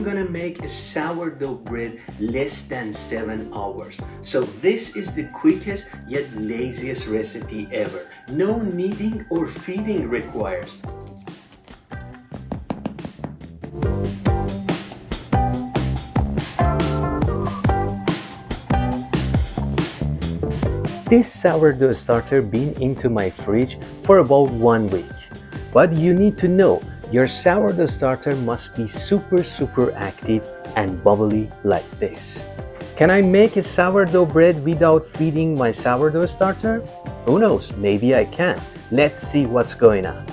I'm gonna make a sourdough bread less than 7 hours. So this is the quickest yet laziest recipe ever. No kneading or feeding requires. This sourdough starter been into my fridge for about 1 week. But you need to know, your sourdough starter must be super active and bubbly like this. Can I make a sourdough bread without feeding my sourdough starter? Who knows, maybe I can. Let's see what's going on.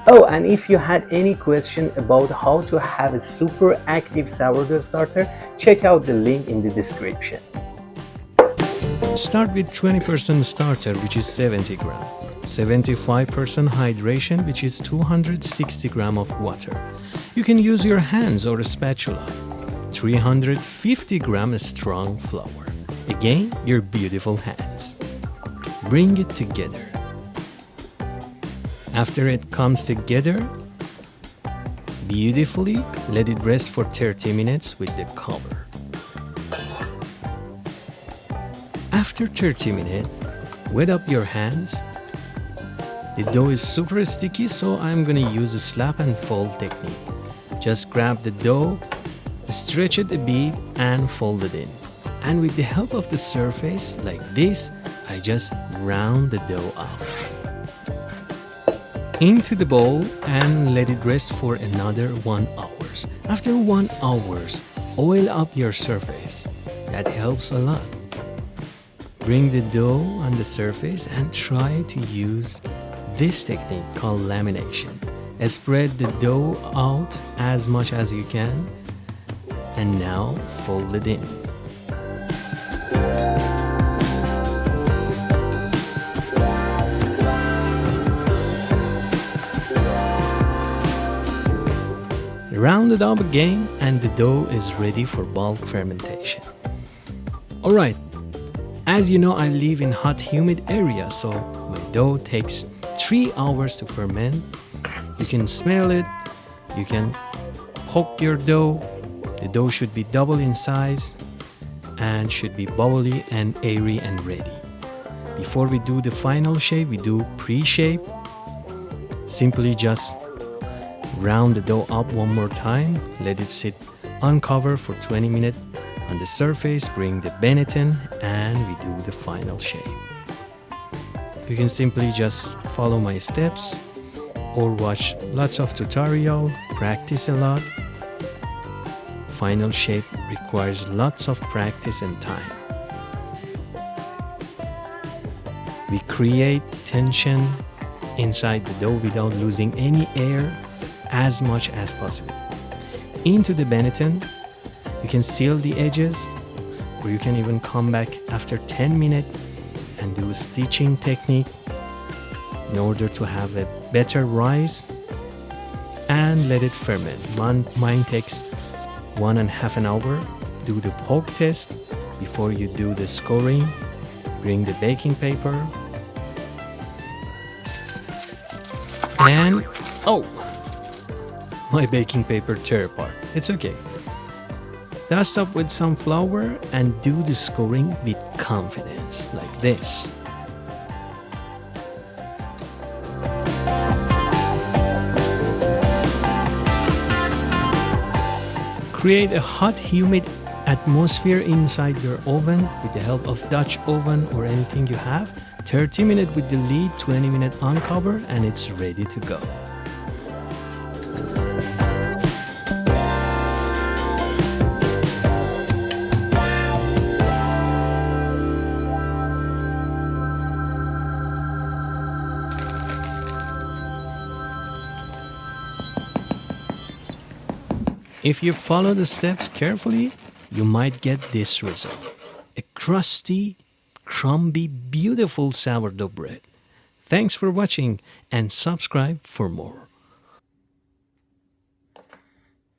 Oh, and if you had any question about how to have a super active sourdough starter, check out the link in the description. Start with 20% starter, which is 70 gram, 75% hydration, which is 260 gram of water. You can use your hands or a spatula. 350 gram strong flour. Again, your beautiful hands. Bring it together. After it comes together beautifully, let it rest for 30 minutes with the cover. After 30 minutes, wet up your hands. The dough is super sticky, so I'm gonna use a slap and fold technique. Just grab the dough, stretch it a bit and fold it in. And with the help of the surface, like this, I just round the dough out. Into the bowl and let it rest for another 1 hour. After 1 hour, oil up your surface. That helps a lot. Bring the dough on the surface and try to use this technique called lamination. Spread the dough out as much as you can and now fold it in. Round it up again and the dough is ready for bulk fermentation. Alright, as you know, I live in hot humid area, so my dough takes 3 hours to ferment. You can smell it, you can poke your dough. The dough should be double in size and should be bubbly and airy and ready. Before we do the final shape, we do pre-shape. Simply just round the dough up one more time, let it sit uncovered for 20 minutes on the surface, bring the Benetton and we do the final shape. You can simply just follow my steps or watch lots of tutorial, practice a lot. Final shape requires lots of practice and time. We create tension inside the dough without losing any air as much as possible. Into the Benetton, you can seal the edges or you can even come back after 10 minutes and do a stitching technique in order to have a better rise and let it ferment. Mine takes 1.5 hours. Do the poke test before you do the scoring. Bring the baking paper and my baking paper tear apart. It's okay. Dust up with some flour and do the scoring with confidence, like this. Create a hot, humid atmosphere inside your oven with the help of Dutch oven or anything you have. 30 minutes with the lid, 20 minutes uncover, and it's ready to go. If you follow the steps carefully, you might get this result. A crusty, crumbly, beautiful sourdough bread. Thanks for watching and subscribe for more.